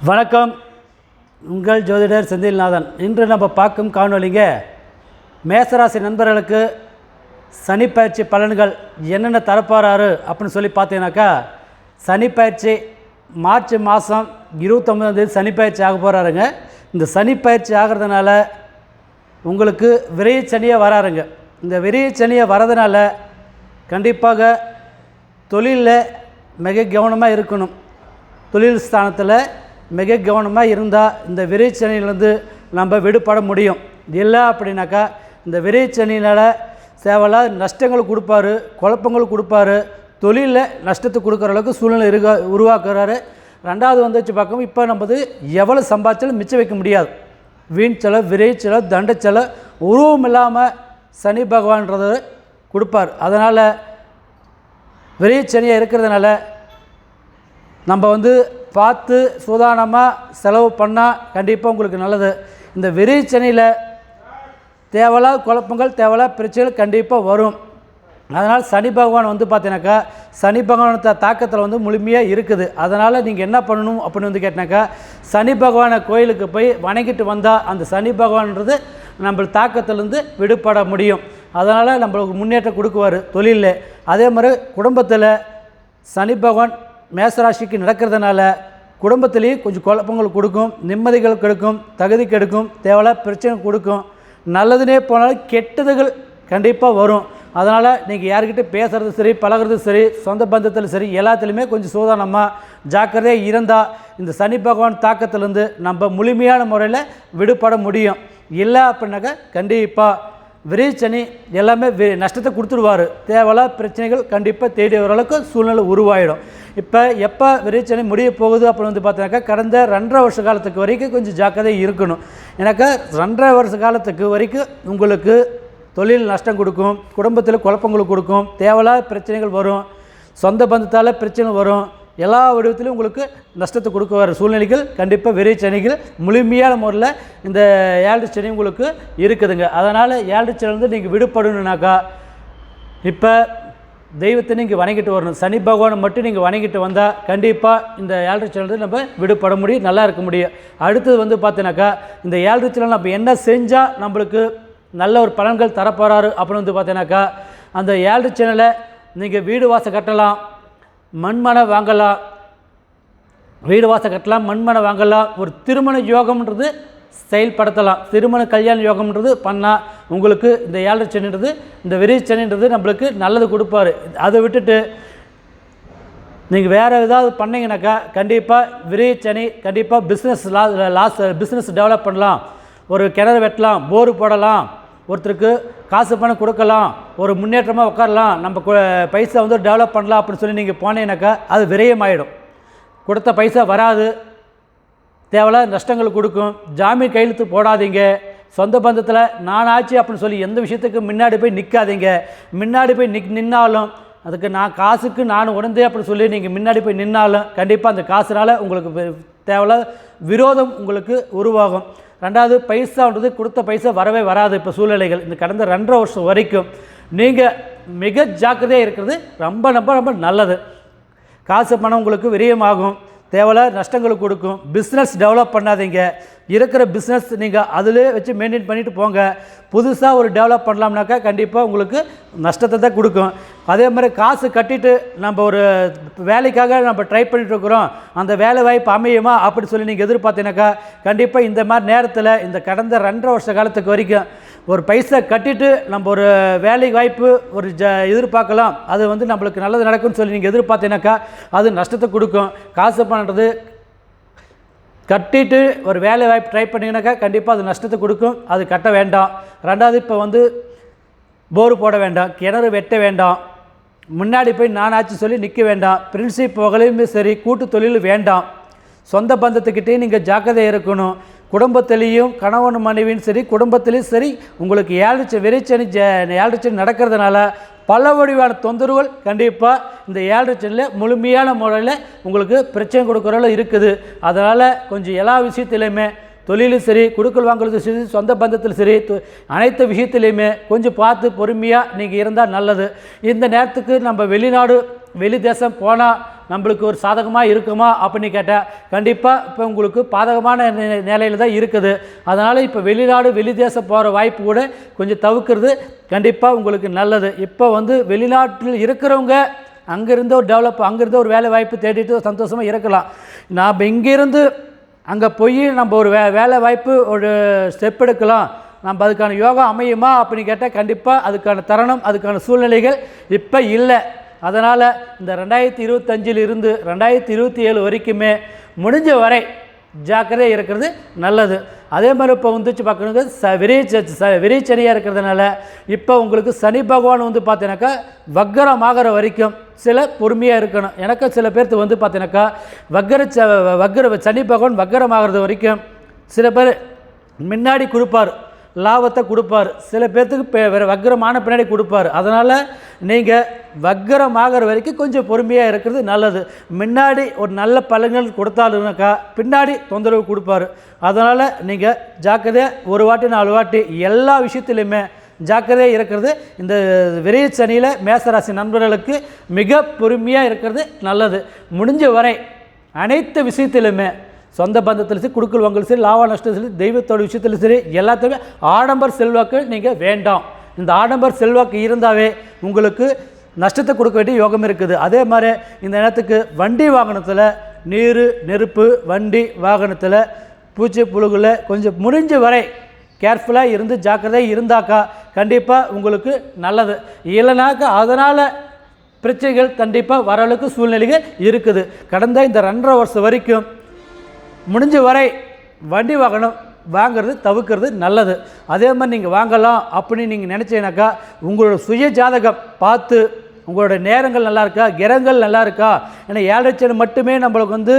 வணக்கம். உங்கள் ஜோதிடர் செந்தில்நாதன். இன்று நம்ம பார்க்கும் காணொலிங்க மேசராசி நண்பர்களுக்கு சனிப்பயிற்சி பலன்கள் என்னென்ன தரப்போறாரு அப்படின்னு சொல்லி பார்த்தீங்கன்னாக்கா, சனிப்பயிற்சி மார்ச் மாதம் 29ஆம் தேதி சனிப்பயிற்சி ஆக போகிறாருங்க. இந்த சனிப்பயிற்சி ஆகிறதுனால உங்களுக்கு விரைய சனியாக வராருங்க. இந்த விரைய சனியாக வரதுனால கண்டிப்பாக தொழிலில் மிக கவனமாக இருக்கணும். தொழில் ஸ்தானத்தில் மிக கவனமாக இருந்தால் இந்த விரைச்சனியிலேருந்து நம்ம விடுபட முடியும். இல்லை அப்படின்னாக்கா இந்த விரைச்சனினால் சேவலாக நஷ்டங்கள் கொடுப்பாரு, குழப்பங்கள் கொடுப்பாரு, தொழிலில் நஷ்டத்தை கொடுக்குற அளவுக்கு சூழ்நிலை உருவாக்குறாரு. ரெண்டாவது வச்சு பார்க்கும், இப்போ நம்ம எவ்வளோ சம்பாதிச்சாலும் மிச்சம் வைக்க முடியாது. வீண் செலவு, விரை செலவு, தண்ட செலவு உருவம் இல்லாமல் சனி பகவான்றது கொடுப்பார். அதனால் விரைச்சனியாக இருக்கிறதுனால நம்ம பார்த்து சூதானமாக செலவு பண்ணால் கண்டிப்பாக உங்களுக்கு நல்லது. இந்த விரைச்சனியில் தேவையில்லாத குழப்பங்கள், தேவையில்லாத பிரச்சனைகள் கண்டிப்பாக வரும். அதனால் சனி பகவான் பார்த்தீங்கன்னாக்கா சனி பகவான் தாக்கத்தில் முழுமையாக இருக்குது. அதனால் நீங்கள் என்ன பண்ணணும் அப்படின்னு கேட்டினாக்கா, சனி பகவானை கோயிலுக்கு போய் வணங்கிட்டு வந்தால் அந்த சனி பகவான்றது நம்ம தாக்கத்திலேருந்து விடுபட முடியும். அதனால் நம்மளுக்கு முன்னேற்றம் கொடுக்குவார் தொழிலில். அதே மாதிரி குடும்பத்தில் சனி பகவான் மேசராசிக்கு நடக்கிறதுனால குடும்பத்திலேயும் கொஞ்சம் குழப்பங்கள் கொடுக்கும், நிம்மதிகள் கெடுக்கும், தகுதி கெடுக்கும், தேவையில்லாத பிரச்சனை கொடுக்கும். நல்லதுனே போனாலும் கெட்டதுகள் கண்டிப்பாக வரும். அதனால் நீங்கள் யார்கிட்ட பேசுகிறது சரி, பழகிறது சரி, சொந்த பந்தத்தில் சரி, எல்லாத்துலேயுமே கொஞ்சம் சூதானமாக ஜாக்கிரதையாக இருந்தால் இந்த சனி பகவான் தாக்கத்திலேருந்து நம்ம முழுமையான முறையில் விடுபட முடியும். இல்லை அப்படின்னாக்கா கண்டிப்பாக விரைச்சனி எல்லாமே நஷ்டத்தை கொடுத்துடுவார். தேவையில்லாத பிரச்சனைகள் கண்டிப்பாக தேடி வர அளவுக்கு சூழ்நிலை உருவாயிடும். இப்போ எப்போ விரைச்சனி முடிய போகுது அப்படின்னு பார்த்தீங்கன்னாக்கா, கடந்த 2.5 வருஷ காலத்துக்கு வரைக்கும் கொஞ்சம் ஜாக்கிரதையாக இருக்கணும். எனக்கு 2.5 வருஷ காலத்துக்கு வரைக்கும் உங்களுக்கு தொழில் நஷ்டம் கொடுக்கும், குடும்பத்தில் குழப்பங்கள் கொடுக்கும், தேவையில்லாத பிரச்சனைகள் வரும், சொந்த பந்தத்தால் பிரச்சனை வரும், எல்லா வடிவத்திலும் உங்களுக்கு நஷ்டத்தை கொடுக்க வர சூழ்நிலைகள் கண்டிப்பாக விரைச்சனிகள் முழுமையான முறையில் இந்த 7 சனி உங்களுக்கு இருக்குதுங்க. அதனால் 7 சனிலேருந்து நீங்கள் விடுபடணுன்னாக்கா இப்போ தெய்வத்தை நீங்கள் வணங்கிட்டு வரணும். சனி பகவானை மட்டும் நீங்கள் வணங்கிட்டு வந்தால் கண்டிப்பாக இந்த 7 சனிலேருந்து நம்ம விடுபட முடியும், நல்லா இருக்க முடியும். அடுத்தது பார்த்தீங்கன்னாக்கா, இந்த 7 சனியில் நம்ம என்ன செஞ்சால் நம்மளுக்கு நல்ல ஒரு பலன்கள் தரப்போகிறாரு அப்படின்னு பார்த்தீங்கன்னாக்கா, அந்த 7 சனியில் நீங்கள் வீடு வாசல் கட்டலாம், மண்மனை வாங்கலாம், வீடு வாசல் கட்டலாம், மண்மனை வாங்கலாம், ஒரு திருமண யோகம்ன்றது செயல்படுத்தலாம். திருமண கல்யாண யோகம்ன்றது பண்ணால் உங்களுக்கு இந்த 7 சனின்றது, இந்த விரைச்சனின்றது நம்மளுக்கு நல்லது கொடுப்பாரு. அதை விட்டுட்டு நீங்கள் வேறு ஏதாவது பண்ணிங்கனாக்கா கண்டிப்பாக விரைச்சனி கண்டிப்பாக பிஸ்னஸ் டெவலப் பண்ணலாம், ஒரு கிணறு வெட்டலாம், போரு போடலாம், ஒருத்தருக்கு காசு பணம் கொடுக்கலாம், ஒரு முன்னேற்றமாக உட்காரலாம், நம்ம பைசா டெவலப் பண்ணலாம் அப்படின்னு சொல்லி நீங்கள் போனீங்கன்னாக்கா அது விரயமாயிடும். கொடுத்த பைசா வராது, தேவையில்லாத நஷ்டங்கள் கொடுக்கும். ஜாமீன் கையெழுத்து போடாதீங்க. சொந்த பந்தத்தில் நான் ஆச்சு அப்படின்னு சொல்லி எந்த விஷயத்துக்கு முன்னாடி போய் நிற்காதீங்க. முன்னாடி போய் நின்னாலும் அதுக்கு காசுக்கு நான் உணர்ந்தே அப்படின்னு சொல்லி நீங்கள் முன்னாடி போய் நின்னாலும் கண்டிப்பாக அந்த காசுனால் உங்களுக்கு தேவையில்லாத விரோதம் உங்களுக்கு உருவாகும். ரெண்டாவது, பைசான்றது கொடுத்த பைசா வரவே வராது. இப்போ சூழ்நிலைகள் இந்த கடந்த 2.5 வருஷம் வரைக்கும் நீங்கள் மிக ஜாக்கிரதையாக இருக்கிறது ரொம்ப ரொம்ப ரொம்ப நல்லது. காசு பணம் உங்களுக்கு விரயமாகும், தேவையில்லாத நஷ்டங்களுக்கு கொடுக்கும். பிஸ்னஸ் டெவலப் பண்ணாதீங்க. இருக்கிற பிஸ்னஸ் நீங்கள் அதிலே வச்சு மெயின்டைன் பண்ணிட்டு போங்க. புதுசாக ஒரு டெவலப் பண்ணலாம்னாக்கா கண்டிப்பாக உங்களுக்கு நஷ்டத்தை தான் கொடுக்கும். அதே மாதிரி காசு கட்டிட்டு நம்ம ஒரு வேலைக்காக நம்ம ட்ரை பண்ணிட்டுருக்குறோம், அந்த வேலை வாய்ப்பு அமையுமா அப்படி சொல்லி நீங்கள் எதிர்பார்த்தீங்கன்னாக்கா கண்டிப்பாக இந்த மாதிரி நேரத்தில் இந்த கடந்த 2.5 வருஷ காலத்துக்கு வரைக்கும் ஒரு பைசா கட்டிட்டு நம்ம ஒரு வேலை வாய்ப்பு ஒரு எதிர்பார்க்கலாம், அது நம்மளுக்கு நல்லது நடக்கும்னு சொல்லி நீங்கள் எதிர்பார்த்தீங்கன்னாக்கா அது நஷ்டத்தை கொடுக்கும். காசு பண்ணுறது கட்டிட்டு ஒரு வேலை வாய்ப்பு ட்ரை பண்ணிங்கனாக்கா கண்டிப்பாக அது நஷ்டத்தை கொடுக்கும், அது கட்ட வேண்டாம். ரெண்டாவது, இப்போ போரு போட வேண்டாம், கிணறு வெட்ட வேண்டாம், முன்னாடி போய் நானாச்சு சொல்லி நிற்க வேண்டாம், பிரின்சிப் வகையிலுமே சரி, கூட்டு தொழில் வேண்டாம். சொந்த பந்தத்துக்கிட்டே நீங்கள் ஜாக்கிரதையாக இருக்கணும். குடும்பத்திலையும் கணவன் மனைவியும் சரி, குடும்பத்திலையும் சரி, உங்களுக்கு 7 விரைச்சனி 7 சனி நடக்கிறதுனால பல வடிவான தொந்தரவுகள் கண்டிப்பாக இந்த 7 சனியில் முழுமையான முறையில் உங்களுக்கு பிரச்சனை கொடுக்குறதுல இருக்குது. அதனால் கொஞ்சம் எல்லா விஷயத்துலையுமே தொழிலும் சரி, கொடுக்கல் வாங்குறது சரி, சொந்த பந்தத்தில் சரி, அனைத்து விஷயத்துலையுமே கொஞ்சம் பார்த்து பொறுமையாக நீங்கள் இருந்தால் நல்லது. இந்த நேரத்துக்கு நம்ம வெளிநாடு வெளி தேசம் போனால் நம்மளுக்கு ஒரு சாதகமாக இருக்குமா அப்படின்னு கேட்டால் கண்டிப்பாக இப்போ உங்களுக்கு பாதகமான நிலையில் தான் இருக்குது. அதனால் இப்போ வெளிநாடு வெளி தேசம் போகிற வாய்ப்பு கூட கொஞ்சம் தவிர்க்கிறது கண்டிப்பாக உங்களுக்கு நல்லது. இப்போ வந்து வெளிநாட்டில் இருக்கிறவங்க அங்கேருந்து ஒரு அங்கேருந்து ஒரு வேலை வாய்ப்பு தேடிட்டு சந்தோஷமாக இருக்கலாம். நாம் இங்கேருந்து அங்கே போய் நம்ம ஒரு வேலை வாய்ப்பு ஒரு ஸ்டெப் எடுக்கலாம், நம்ம அதுக்கான யோகம் அமையுமா அப்படின்னு கேட்டால் கண்டிப்பாக அதுக்கான தருணம் அதுக்கான சூழ்நிலைகள் இப்போ இல்லை. அதனால் இந்த 2025 இருந்து 2027 வரைக்குமே முடிஞ்ச வரை ஜாக்கிரதையாக இருக்கிறது நல்லது. அதே மாதிரி இப்போ வந்துச்சு பார்க்கணுங்க விரைச்சனியாக இருக்கிறதுனால இப்போ உங்களுக்கு சனி பகவான் வந்து பார்த்தீங்கன்னாக்கா வக்கரமாகிற வரைக்கும் சில பொறுமையாக இருக்கணும். எனக்கு சில பேர்த்து வந்து பார்த்தீங்கன்னாக்கா சனி பகவான் வக்கரமாகிறது வரைக்கும் சில பேர் முன்னாடி கொடுப்பார், லாபத்தை கொடுப்பார், சில பேர்த்துக்கு வக்கரமான பின்னாடி கொடுப்பார். அதனால் நீங்கள் வக்கரமாகிற வரைக்கும் கொஞ்சம் பொறுமையாக இருக்கிறது நல்லது. முன்னாடி ஒரு நல்ல பலன்கள் கொடுத்தாலுனாக்கா பின்னாடி தொந்தரவு கொடுப்பார். அதனால் நீங்கள் ஜாக்கிரதையாக ஒரு வாட்டி 4 வாட்டி எல்லா விஷயத்துலையுமே ஜாக்கிரதையாக இருக்கிறது இந்த விரைய சனியில் மேசராசி நண்பர்களுக்கு மிக பொறுமையாக இருக்கிறது நல்லது. முடிஞ்ச வரை அனைத்து விஷயத்திலுமே சொந்த பந்தத்தில் சரி, குடுக்கல் வாங்கல் சரி, லாப நஷ்டம் சரி, தெய்வத்தோட விஷயத்தில் சரி, எல்லாத்தையுமே ஆடம்பர் செல்வாக்கு நீங்கள் வேண்டாம். இந்த ஆடம்பர் செல்வாக்கு இருந்தாவே உங்களுக்கு நஷ்டத்தை கொடுக்க வேண்டிய யோகம் இருக்குது. அதே மாதிரி இந்த நேரத்துக்கு வண்டி வாகனத்தில் நீர் நெருப்பு வண்டி வாகனத்தில் பூச்சி புழுகுல கொஞ்சம் முடிஞ்ச வரை கேர்ஃபுல்லாக இருந்து ஜாக்கிரதையாக இருந்தாக்கா கண்டிப்பாக உங்களுக்கு நல்லது. இல்லைனாக்கா அதனால் பிரச்சனைகள் கண்டிப்பாக வரளவுக்கு சூழ்நிலைகள் இருக்குது. கடந்த இந்த 2.5 வருஷம் வரைக்கும் முடிஞ்ச வரை வண்டி வாகனம் வாங்கிறது தவிர்க்கிறது நல்லது. அதே மாதிரி நீங்கள் வாங்கலாம் அப்படின்னு நீங்கள் நினச்சிங்கனாக்கா உங்களோட சுய ஜாதகம் பார்த்து உங்களோட நேரங்கள் நல்லா இருக்கா, கிரகங்கள் நல்லா இருக்கா. ஏன்னா 7 லட்சம் மட்டுமே நம்மளுக்கு வந்து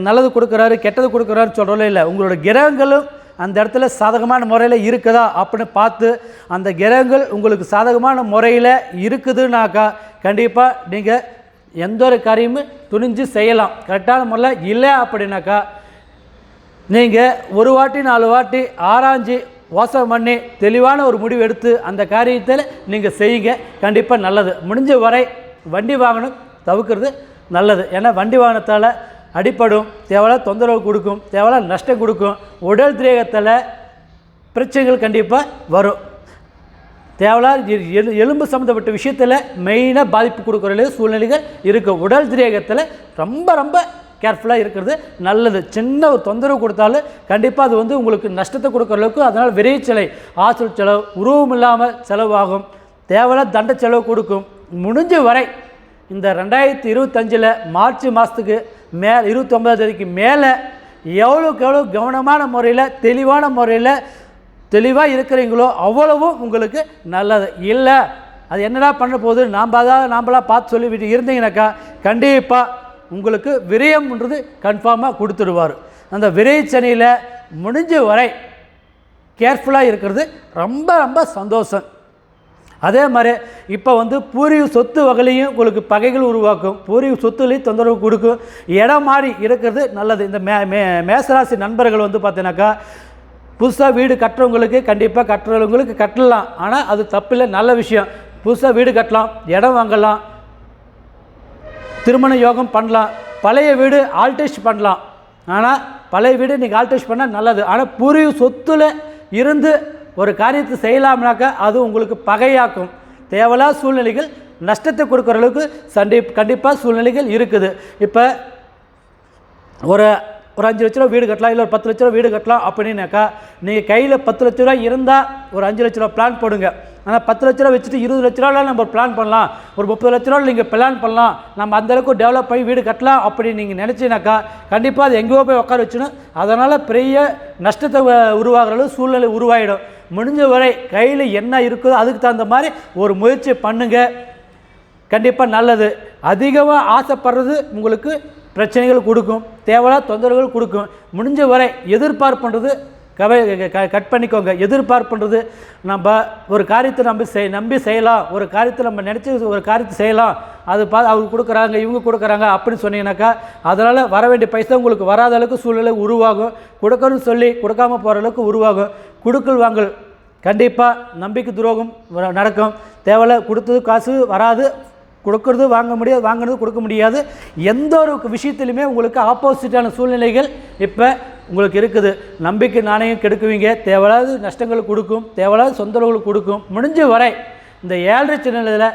நல்லது கொடுக்குறாரு கெட்டது கொடுக்குறாருன்னு சொல்கிறோம் இல்லை, உங்களோட கிரகங்களும் அந்த இடத்துல சாதகமான முறையில் இருக்குதா அப்படின்னு பார்த்து அந்த கிரகங்கள் உங்களுக்கு சாதகமான முறையில் இருக்குதுன்னாக்கா கண்டிப்பாக நீங்கள் எந்த ஒரு காரியமும் துணிஞ்சு செய்யலாம் கரெக்டான முறையில். இல்லை அப்படின்னாக்கா நீங்கள் ஒரு வாட்டி 4 வாட்டி ஆராய்ஞ்சு யோசனை பண்ணி தெளிவான ஒரு முடிவு எடுத்து அந்த காரியத்தில் நீங்கள் செய்யுங்க, கண்டிப்பாக நல்லது. முடிஞ்ச வரை வண்டி வாகனம் தவிர்க்கிறது நல்லது. ஏன்னா வண்டி வாகனத்தால் அடிப்படும், தேவையில்ல தொந்தரவு கொடுக்கும், தேவையில்ல நஷ்டம் கொடுக்கும், உடல் திரேகத்தில் பிரச்சனைகள் கண்டிப்பாக வரும். தேவையில்ல எலும்பு சம்மந்தப்பட்ட விஷயத்தில் மெயினாக பாதிப்பு கொடுக்குற சூழ்நிலைகள் இருக்குது. உடல் திரேகத்தில் ரொம்ப ரொம்ப கேர்ஃபுல்லாக இருக்கிறது நல்லது. சின்ன ஒரு தொந்தரவு கொடுத்தாலும் கண்டிப்பாக அது வந்து உங்களுக்கு நஷ்டத்தை கொடுக்குற அளவுக்கு, அதனால் விரைச்சலை ஆற்றல் செலவு உருவம் இல்லாமல் செலவாகும், தேவையில்ல தண்ட செலவு கொடுக்கும். முடிஞ்ச வரை இந்த 2025 மார்ச் மாதத்துக்கு 29ஆம் தேதிக்கு மேலே எவ்வளோக்கு எவ்வளோ கவனமான முறையில் தெளிவான முறையில் தெளிவாக இருக்கிறீங்களோ அவ்வளவும் உங்களுக்கு நல்லது. இல்லை அது என்னடா பண்ண போகுது நாம்பளாக பார்த்து சொல்லிவிட்டு இருந்தீங்கன்னாக்கா கண்டிப்பாக உங்களுக்கு விரயம்ன்றது கன்ஃபார்மாக கொடுத்துடுவார். அந்த விரைச்சனியில் முடிஞ்ச வரை கேர்ஃபுல்லாக இருக்கிறது ரொம்ப ரொம்ப சந்தோஷம். அதே மாதிரி இப்போ வந்து பூர்வீக சொத்து வகையிலையும் உங்களுக்கு பகைகள் உருவாக்கும், பூர்வீக சொத்துலையும் தொந்தரவு கொடுக்கும், இடம் மாறி இருக்கிறது நல்லது. இந்த மேசராசி நண்பர்கள் வந்து பார்த்தீங்கன்னாக்கா புதுசாக வீடு கட்டுறவங்களுக்கு கண்டிப்பாக கட்டுறவங்களுக்கு கட்டலாம், ஆனால் அது தப்பில்லை, நல்ல விஷயம். புதுசாக வீடு கட்டலாம், இடம் வாங்கலாம், திருமண யோகம் பண்ணலாம், பழைய வீடு ஆல்டேஷ் பண்ணலாம். ஆனால் பழைய வீடு நீங்கள் ஆல்டேஷ் பண்ணால் நல்லது. ஆனால் பூர்வீக சொத்தில் இருந்து ஒரு காரியத்தை செய்யலாம்னாக்கா அது உங்களுக்கு பகையாக்கும். தேவையில்லாத சூழ்நிலைகள் நஷ்டத்தை கொடுக்குற அளவுக்கு கண்டிப்பாக சூழ்நிலைகள் இருக்குது. இப்போ ஒரு 5 லட்ச ரூபா வீடு கட்டலாம், இல்லை ஒரு 10 லட்ச ரூபா வீடு கட்டலாம் அப்படின்னாக்கா நீங்கள் கையில் 10 லட்ச ரூபா இருந்தால் ஒரு 5 லட்ச ரூபா பிளான் போடுங்க. ஆனால் 10 லட்ச ரூபா வச்சுட்டு 20 லட்ச ரூபாவில் நம்ம பிளான் பண்ணலாம், ஒரு 30 லட்ச ரூபாவில் நீங்கள் பிளான் பண்ணலாம், நம்ம அந்தளவுக்கு டெவலப் பண்ணி வீடு கட்டலாம் அப்படின்னு நீங்கள் நினச்சினாக்கா கண்டிப்பாக அது எங்கேயோ போய் உட்கார வச்சுணும். அதனால் பெரிய நஷ்டத்தை உருவாகிற அளவு சூழ்நிலை உருவாகிடும். முடிஞ்ச வரை கையில் என்ன இருக்குதோ அதுக்கு தகுந்த மாதிரி ஒரு முயற்சி பண்ணுங்கள், கண்டிப்பாக நல்லது. அதிகமாக ஆசைப்படுறது உங்களுக்கு பிரச்சனைகள் கொடுக்கும், தேவையில்லாத தொந்தரவுகள் கொடுக்கும். முடிஞ்ச வரை எதிர்பார்ப்புன்றது கட் பண்ணிக்கோங்க. எதிர்பார்ப்புன்றது நம்ம ஒரு காரியத்தை நம்பி செய்யலாம், ஒரு காரியத்தை நம்ம நினச்சி ஒரு காரியத்தை செய்யலாம், அது அவங்க கொடுக்குறாங்க இவங்க கொடுக்குறாங்க அப்படின்னு சொன்னீங்கன்னாக்கா அதனால் வர வேண்டிய பைசா உங்களுக்கு வராத அளவுக்கு சூழ்நிலை உருவாகும். கொடுக்கணும்னு சொல்லி கொடுக்காமல் போகிற அளவுக்கு உருவாகும். கொடுக்கல் வாங்கல் கண்டிப்பாக நம்பிக்கை துரோகம் நடக்கும். தேவையில்ல கொடுத்தது காசு வராது, கொடுக்கறது வாங்க முடியாது, வாங்கினது கொடுக்க முடியாது. எந்த ஒரு விஷயத்துலையுமே உங்களுக்கு ஆப்போசிட்டான சூழ்நிலைகள் இப்போ உங்களுக்கு இருக்குது. நம்பிக்கை நாணயம் கெடுக்குவீங்க, தேவையில்லாத நஷ்டங்கள் கொடுக்கும், தேவையில்லாத சொந்தங்கள் கொடுக்கும். முடிஞ்ச வரை இந்த 7 சேனலில்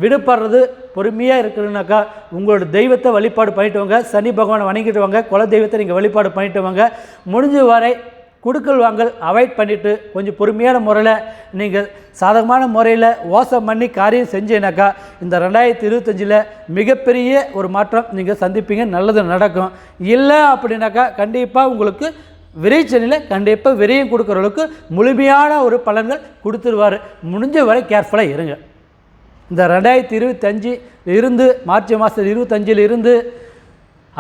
விடுபடுறது பொறுமையாக இருக்குதுனாக்கா உங்களோட தெய்வத்தை வழிபாடு பண்ணிட்டு வாங்க. சனி பகவானை வணங்கிட்டு வாங்க. குல தெய்வத்தை நீங்கள் வழிபாடு பண்ணிட்டு வாங்க. முடிஞ்ச வரை கொடுக்கல் வாங்கல் அவாய்ட் பண்ணிவிட்டு கொஞ்சம் பொறுமையான முறையில் நீங்கள் சாதகமான முறையில் ஓசம் பண்ணி காரியம் செஞ்சீனாக்கா இந்த 2025 மிகப்பெரிய ஒரு மாற்றம் நீங்கள் சந்திப்பீங்க. நல்லது நடக்கும். இல்லை அப்படின்னாக்கா கண்டிப்பாக உங்களுக்கு விரைச்சனில் கண்டிப்பாக விரையும் கொடுக்குற அளவுக்கு முழுமையான ஒரு பலன்கள் கொடுத்துருவார். முடிஞ்ச வரை கேர்ஃபுல்லாக இருங்க. இந்த 2025 இருந்து மார்ச் மாதம் 25 இருந்து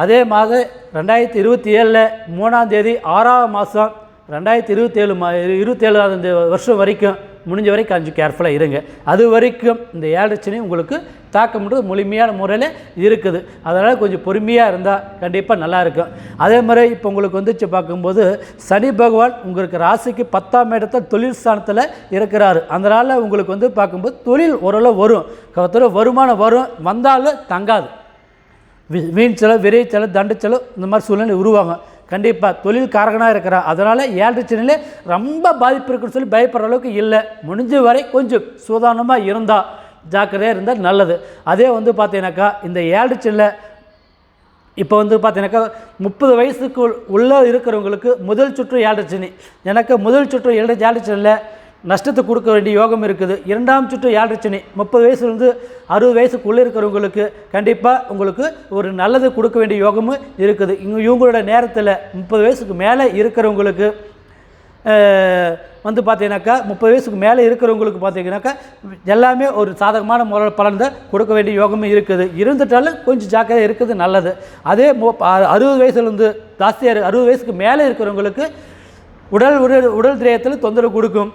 அதே மாதம் 2027 3ஆம் தேதி 6ஆம் மாதம் 2027 வருஷம் வரைக்கும் முடிஞ்ச வரைக்கும் கொஞ்சம் கேர்ஃபுல்லாக இருங்க. அது வரைக்கும் இந்த 7 சனி உங்களுக்கு தாக்கம்ன்றது முழுமையான முறையில் இருக்குது. அதனால் கொஞ்சம் பொறுமையாக இருந்தால் கண்டிப்பாக நல்லாயிருக்கும். அதே மாதிரி இப்போ உங்களுக்கு வந்துச்சு பார்க்கும்போது சனி பகவான் உங்களுக்கு ராசிக்கு 10ஆம் இடத்துல தொழில் ஸ்தானத்தில் இருக்கிறாரு. அதனால் உங்களுக்கு வந்து பார்க்கும்போது தொழில் ஓரளவு வரும், வருமானம் வரும், வந்தாலும் தங்காது. வீண் செலவு, விரை செலவு, தண்டு செலவு இந்த மாதிரி சூழ்நிலை உருவாகும். கண்டிப்பாக தொழில் காரகனாக இருக்கிறான். அதனால் 7 சனியில் ரொம்ப பாதிப்பு இருக்குன்னு சொல்லி பயப்படுற அளவுக்கு இல்லை. முடிஞ்ச வரை கொஞ்சம் சூதானமாக இருந்தால், ஜாக்கிரதையாக இருந்தால் நல்லது. அதே வந்து பார்த்தீங்கன்னாக்கா இந்த 7 சனியில் இப்போ வந்து பார்த்தீங்கன்னாக்கா 30 வயசுக்கு உள்ளே இருக்கிறவங்களுக்கு முதல் சுற்று 7 சனி. எனக்கு முதல் சுற்று 7 சனியில் நஷ்டத்தை கொடுக்க வேண்டிய யோகம் இருக்குது. 2ஆம் சுற்று 7 சனி 30 வயசுலேருந்து 60 வயசுக்குள்ளே இருக்கிறவங்களுக்கு கண்டிப்பாக உங்களுக்கு ஒரு நல்லது கொடுக்க வேண்டிய யோகமும் இருக்குது. இவங்களோட நேரத்தில் 30 வயசுக்கு மேலே இருக்கிறவங்களுக்கு வந்து பார்த்தீங்கன்னாக்கா 30 வயசுக்கு மேலே இருக்கிறவங்களுக்கு பார்த்தீங்கன்னாக்கா எல்லாமே ஒரு சாதகமான முறை பலன் தான் கொடுக்க வேண்டிய யோகமும் இருக்குது. இருந்துட்டாலும் கொஞ்சம் ஜாக்கிரதையாக இருக்குது நல்லது. அதே 60 வயசுலேருந்து ஜாஸ்தியாக 60 வயசுக்கு மேலே இருக்கிறவங்களுக்கு உடல் திரேயத்தில் தொந்தரவு கொடுக்கும்,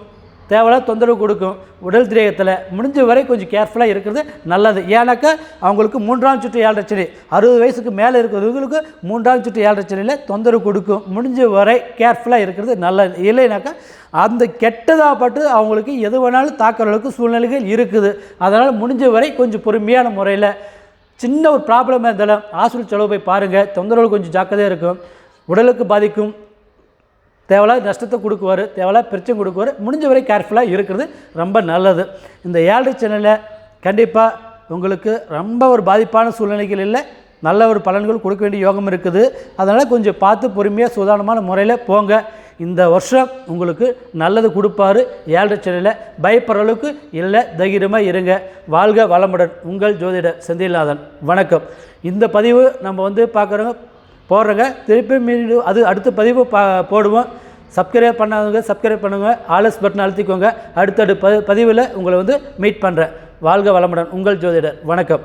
தேவையில்லாத தொந்தரவு கொடுக்கும். உடல் திரேயத்தில் முடிஞ்ச வரை கொஞ்சம் கேர்ஃபுல்லாக இருக்கிறது நல்லது. ஏன்னாக்கா அவங்களுக்கு 3ஆம் சுற்று 7 சனி 60 வயசுக்கு மேலே இருக்கிறவங்களுக்கு 3ஆம் சுற்று 7 சனியில் தொந்தரவு கொடுக்கும். முடிஞ்ச வரை கேர்ஃபுல்லாக இருக்கிறது நல்லது. இல்லைனாக்கா அந்த கெட்டதாக பட்டு அவங்களுக்கு எது வேணாலும் தாக்குற அளவுக்கு சூழ்நிலைகள் இருக்குது. அதனால் முடிஞ்ச வரை கொஞ்சம் பொறுமையான முறையில் சின்ன ஒரு ப்ராப்ளமாக இருந்தாலும் ஹாஸ்பிட்டல் செலவு போய் பாருங்கள். தொந்தரவு கொஞ்சம் ஜாக்கிரதையாக இருக்கும். உடலுக்கு பாதிக்கும், தேவையில்லாத நஷ்டத்தை கொடுக்குவார், தேவையில்லாத பிரச்சனை கொடுக்குவார். முடிஞ்ச வரை கேர்ஃபுல்லாக இருக்கிறது ரொம்ப நல்லது. இந்த 7 சேனலில் கண்டிப்பாக உங்களுக்கு ரொம்ப ஒரு பாதிப்பான சூழ்நிலைகள் இல்லை, நல்ல ஒரு பலன்கள் கொடுக்க வேண்டிய யோகம் இருக்குது. அதனால் கொஞ்சம் பார்த்து பொறுமையாக சுதாரணமான முறையில் போங்க. இந்த வருஷம் உங்களுக்கு நல்லது கொடுப்பாரு. 7 சேனலில் பயப்படுற அளவுக்கு இல்லை, தைரியமாக இருங்க. வாழ்க வளமுடன். உங்கள் ஜோதிடர் செந்தில்நாதன். வணக்கம். இந்த பதிவு நம்ம வந்து பார்க்குறோங்க போடுறேங்க, திருப்பி மீண்டும் அது அடுத்த பதிவு போடுவோம். சப்ஸ்கிரைப் பண்ணாதவங்க சப்ஸ்கிரைப் பண்ணுங்கள், ஆல்எஸ் பட்டன் அழுத்திக்கோங்க. அடுத்தடுத்த பதிவில் உங்களை வந்து மீட் பண்ணுறேன். வாழ்க வளமுடன். உங்கள் ஜோதிடர். வணக்கம்.